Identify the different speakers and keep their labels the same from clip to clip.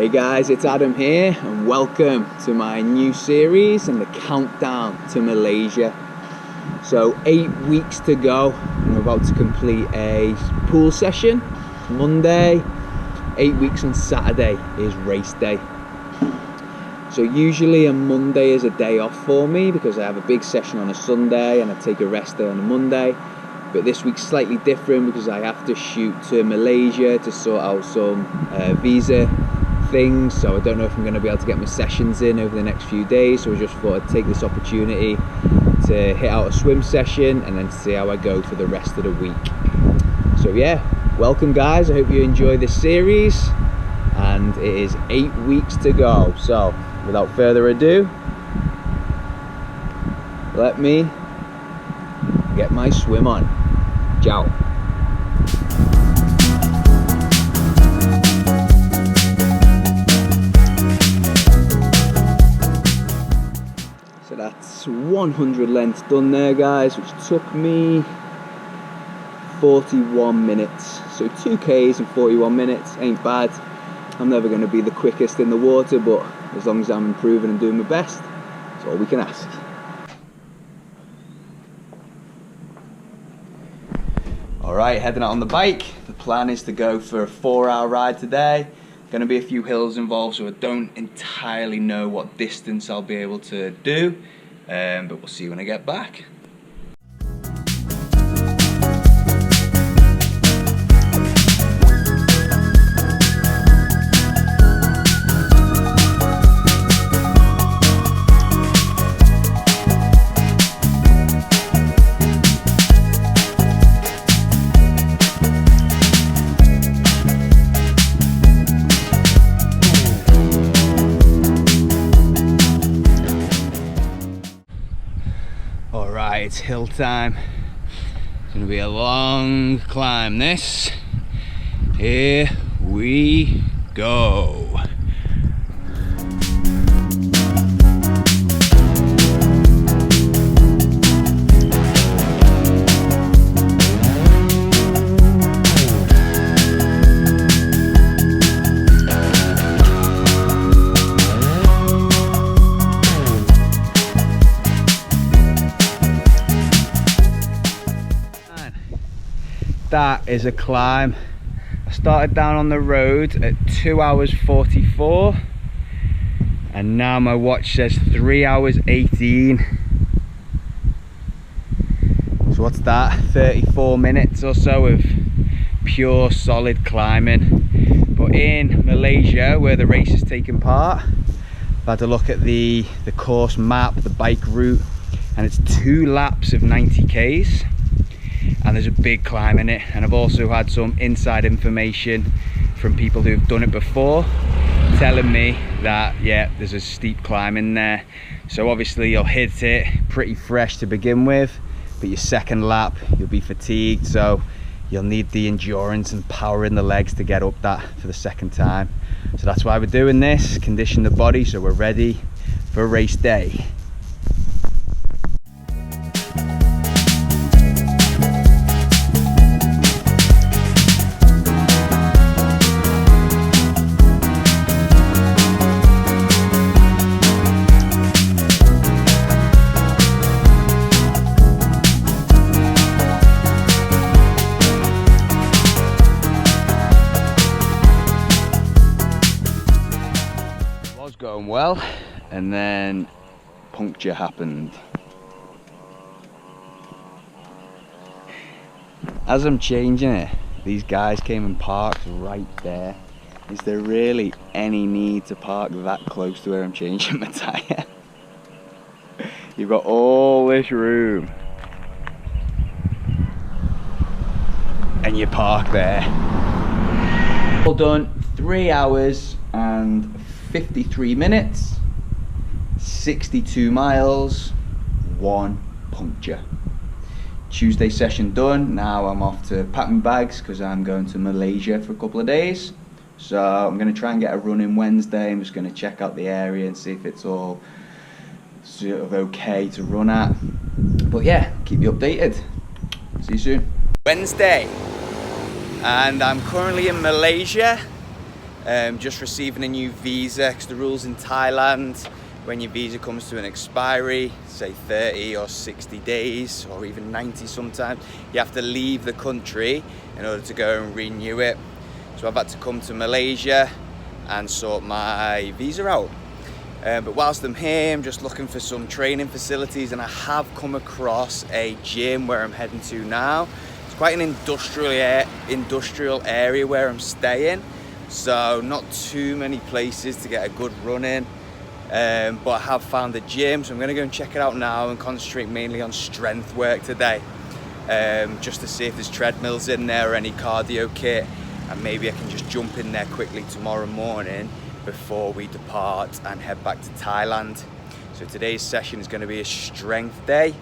Speaker 1: Hey guys, it's Adam here and welcome to my new series and the countdown to Malaysia. So 8 weeks to go. I'm about to complete a pool session Monday. 8 weeks on Saturday is race day. So usually a Monday is a day off for me because I have a big session on a Sunday and I take a rest day on a Monday. But this week's slightly different because I have to shoot to Malaysia to sort out some visa things. So I don't know if I'm going to be able to get my sessions in over the next few days. So I just thought I'd take this opportunity to hit out a swim session and then see how I go for the rest of the week. So yeah, welcome guys. I hope you enjoy this series. And it is 8 weeks to go. So without further ado, let me get my swim on. Ciao. So that's 100 lengths done there guys, which took me 41 minutes. So 2Ks in 41 minutes, ain't bad. I'm never going to be the quickest in the water, but as long as I'm improving and doing my best, that's all we can ask. Alright, heading out on the bike. The plan is to go for a 4-hour ride today. Going to be a few hills involved, so I don't entirely know what distance I'll be able to do, but we'll see when I get back. Alright, it's hill time. It's going to be a long climb this. Here we go. That is a climb. I started down on the road at 2 hours 44 and now my watch says 3 hours 18. So what's that? 34 minutes or so of pure solid climbing. But in Malaysia, where the race is taking part, I've had a look at the course map, the bike route, and it's 2 laps of 90 Ks. And there's a big climb in it, and I've also had some inside information from people who've done it before telling me that yeah, there's a steep climb in there. So obviously you'll hit it pretty fresh to begin with, but your second lap you'll be fatigued, so you'll need the endurance and power in the legs to get up that for the second time. So that's why we're doing this, condition the body so we're ready for race day. Going well, and then puncture happened. As I'm changing it, these guys came and parked right there. Is there really any need to park that close to where I'm changing my tyre? You've got all this room and you park there. All done, 3 hours and 53 minutes, 62 miles, 1 puncture. Tuesday session done. Now I'm off to pack my bags because I'm going to Malaysia for a couple of days. So I'm going to try and get a run in Wednesday. I'm just going to check out the area and see if it's all sort of okay to run at. But yeah, keep you updated. See you soon. Wednesday, and I'm currently in Malaysia.
Speaker 2: Just receiving a new visa, because the rules in Thailand, when your visa comes to an expiry, say 30 or 60 days, or even 90 sometimes, you have to leave the country in order to go and renew it. So I've had to come to Malaysia and sort my visa out. But whilst I'm here, I'm just looking for some training facilities, and I have come across a gym where I'm heading to now. It's quite an industrial area where I'm staying, so not too many places to get a good run in. But I have found a gym, so I'm going to go and check it out now and concentrate mainly on strength work today, just to see if there's treadmills in there or any cardio kit, and maybe I can just jump in there quickly tomorrow morning before we depart and head back to Thailand. So today's session is going to be a strength day,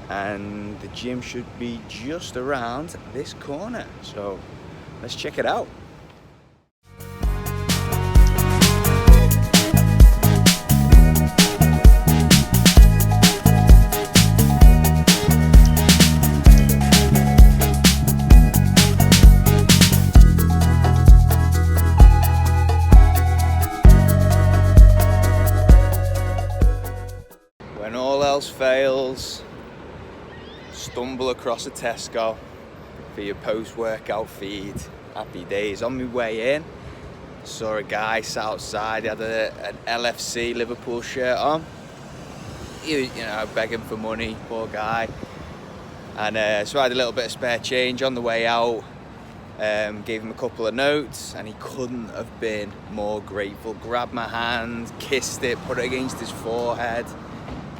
Speaker 2: and the gym should be just around this corner, so let's check it out. When all else fails, stumble across a Tesco for your post-workout feed. Happy days. On my way in, saw a guy sat outside. He had an LFC Liverpool shirt on. He was, begging for money, poor guy. And so I had a little bit of spare change on the way out. Gave him a couple of notes, and he couldn't have been more grateful. Grabbed my hand, kissed it, put it against his forehead.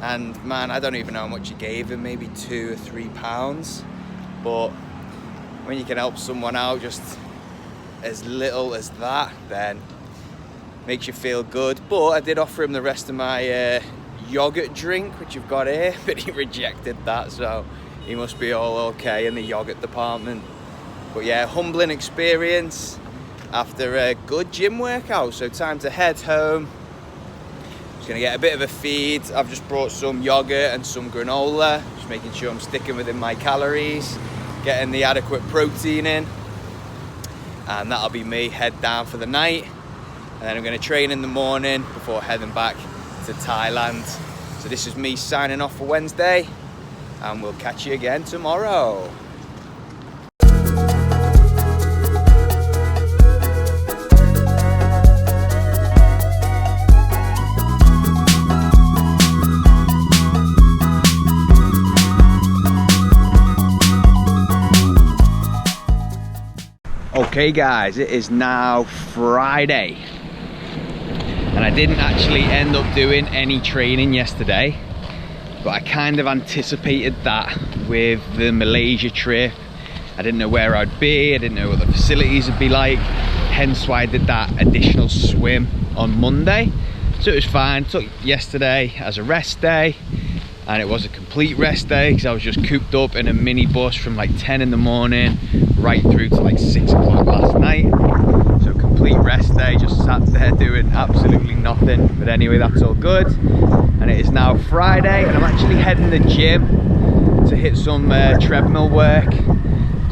Speaker 2: And man, I don't even know how much he gave him, maybe £2 or £3. But when you can help someone out just as little as that, then makes you feel good. But I did offer him the rest of my yogurt drink, which you've got here, but he rejected that, so he must be all okay in the yogurt department. But yeah, humbling experience after a good gym workout. So time to head home. Gonna get a bit of a feed. I've just brought some yogurt and some granola, just making sure I'm sticking within my calories, getting the adequate protein in, and that'll be me head down for the night. And then I'm gonna train in the morning before heading back to Thailand. So this is me signing off for Wednesday, and we'll catch you again tomorrow.
Speaker 1: Okay guys, it is now Friday, and I didn't actually end up doing any training yesterday, but I kind of anticipated that with the Malaysia trip. I didn't know where I'd be, I didn't know what the facilities would be like, hence why I did that additional swim on Monday. So it was fine. Took yesterday as a rest day, and it was a complete rest day because I was just cooped up in a minibus from like 10 in the morning right through to like 6 o'clock last night. So complete rest day, just sat there doing absolutely nothing. But anyway, that's all good. And it is now Friday, and I'm actually heading to the gym to hit some treadmill work.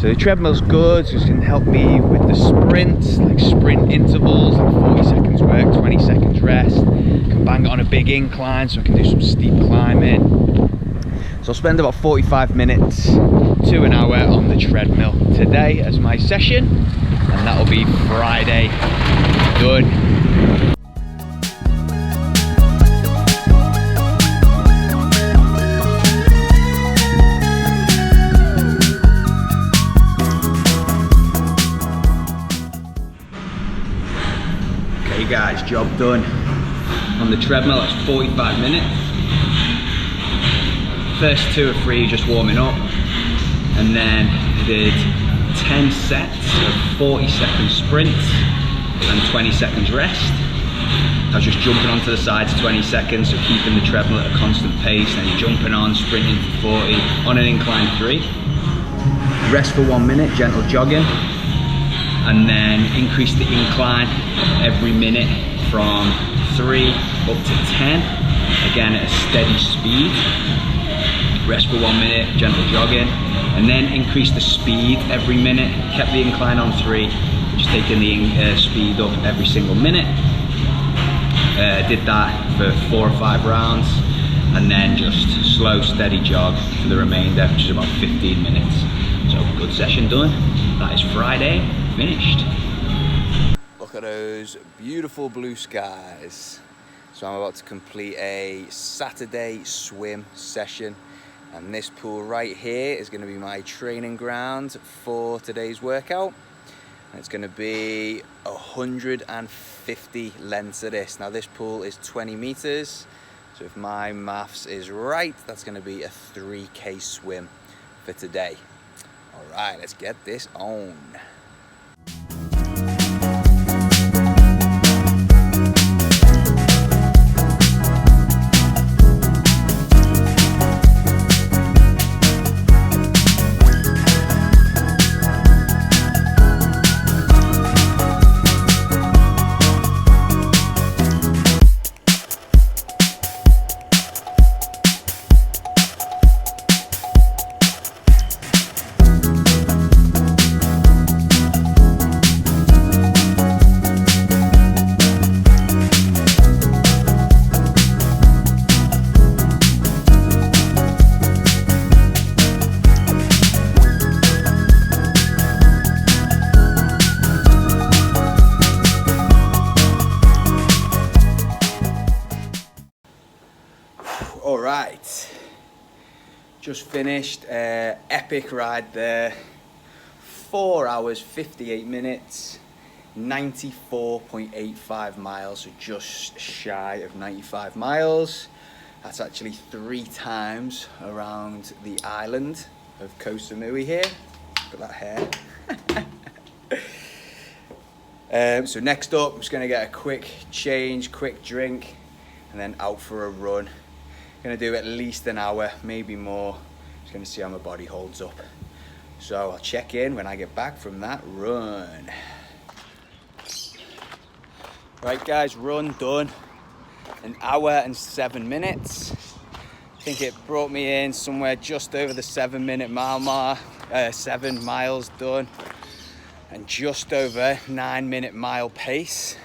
Speaker 1: So the treadmill's good, so it's going to help me with the sprints, like sprint intervals, like 40 seconds work, 20 seconds rest. I can bang it on a big incline so I can do some steep climbing. So I'll spend about 45 minutes to an hour on the treadmill today as my session, and that'll be Friday done. Okay guys, job done. On the treadmill, that's 45 minutes. First 2 or 3 just warming up, and then did 10 sets of 40-second sprints and 20 seconds rest. I was just jumping onto the sides 20 seconds, so keeping the treadmill at a constant pace, then jumping on, sprinting for 40 on an incline 3. Rest for 1 minute, gentle jogging, and then increase the incline every minute from 3 up to 10, again at a steady speed. Rest for 1 minute, gentle jogging, and then increase the speed every minute. Kept the incline on 3, which is
Speaker 2: just taking the speed up every single minute. Did that for 4 or 5 rounds, and then just slow, steady jog for the remainder, which is about 15 minutes. So good session done. That is Friday finished. Look at those beautiful blue skies. So I'm about to complete a Saturday swim session, and this pool right here is going to be my training ground for today's workout. And it's going to be 150 lengths of this. Now this pool is 20 meters, so if my maths is right, that's going to be a 3K swim for today. All right, let's get this on. All right, just finished epic ride there. 4 hours, 58 minutes, 94.85 miles, so just shy of 95 miles. That's actually 3 times around the island of Koh Samui here. Look at that hair. So next up, I'm just gonna get a quick change, quick drink, and then out for a run. Gonna do at least an hour, maybe more. Just gonna see how my body holds up. So I'll check in when I get back from that run. Right guys, run done. 1 hour and 7 minutes. I think it brought me in somewhere just over the 7-minute mile mark, 7 miles done. And just over 9-minute mile pace.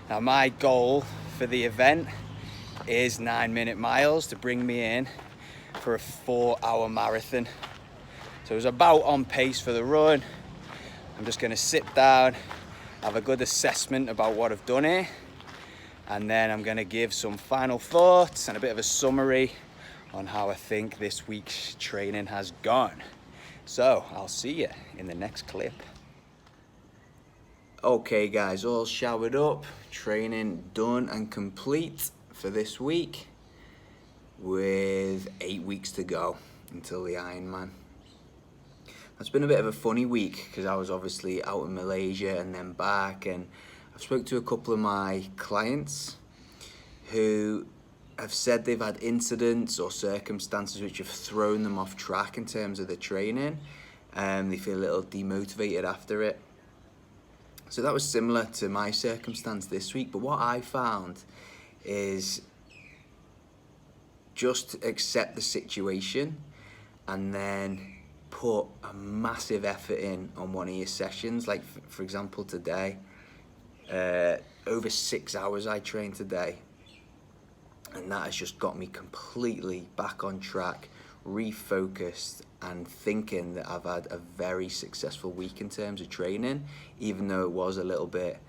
Speaker 2: Now my goal for the event is 9-minute miles to bring me in for a 4-hour marathon. So it was about on pace for the run. I'm just gonna sit down, have a good assessment about what I've done here, and then I'm gonna give some final thoughts and a bit of a summary on how I think this week's training has gone. So I'll see you in the next clip. Okay guys, all showered up, training done and complete for this week, with 8 weeks to go until the Ironman. It's been a bit of a funny week because I was obviously out in Malaysia and then back, and I've spoke to a couple of my clients who have said they've had incidents or circumstances which have thrown them off track in terms of the training, and they feel a little demotivated after it. So that was similar to my circumstance this week, but what I found is just accept the situation and then put a massive effort in on one of your sessions. Like for example today, over 6 hours I trained today, and that has just got me completely back on track, refocused, and thinking that I've had a very successful week in terms of training, even though it was a little bit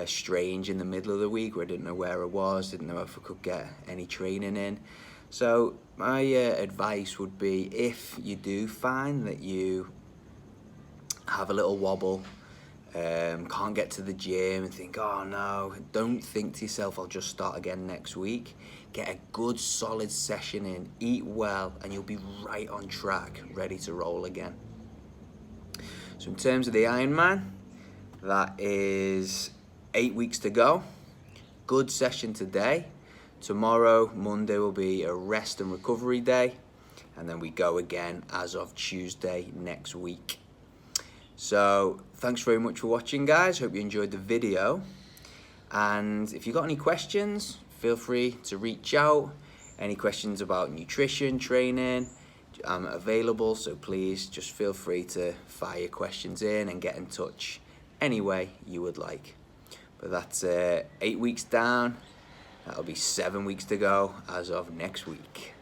Speaker 2: strange in the middle of the week where I didn't know where I was, didn't know if I could get any training in. So my advice would be, if you do find that you have a little wobble, can't get to the gym and think, oh no, don't think to yourself, I'll just start again next week. Get a good solid session in, eat well, and you'll be right on track, ready to roll again. So in terms of the Ironman, that is 8 weeks to go. Good session today. Tomorrow, Monday, will be a rest and recovery day, and then we go again as of Tuesday next week. So thanks very much for watching, guys. Hope you enjoyed the video, and if you got any questions, feel free to reach out. Any questions about nutrition, training, I'm available, so please just feel free to fire your questions in and get in touch any way you would like. But that's 8 weeks down. That'll be 7 weeks to go as of next week.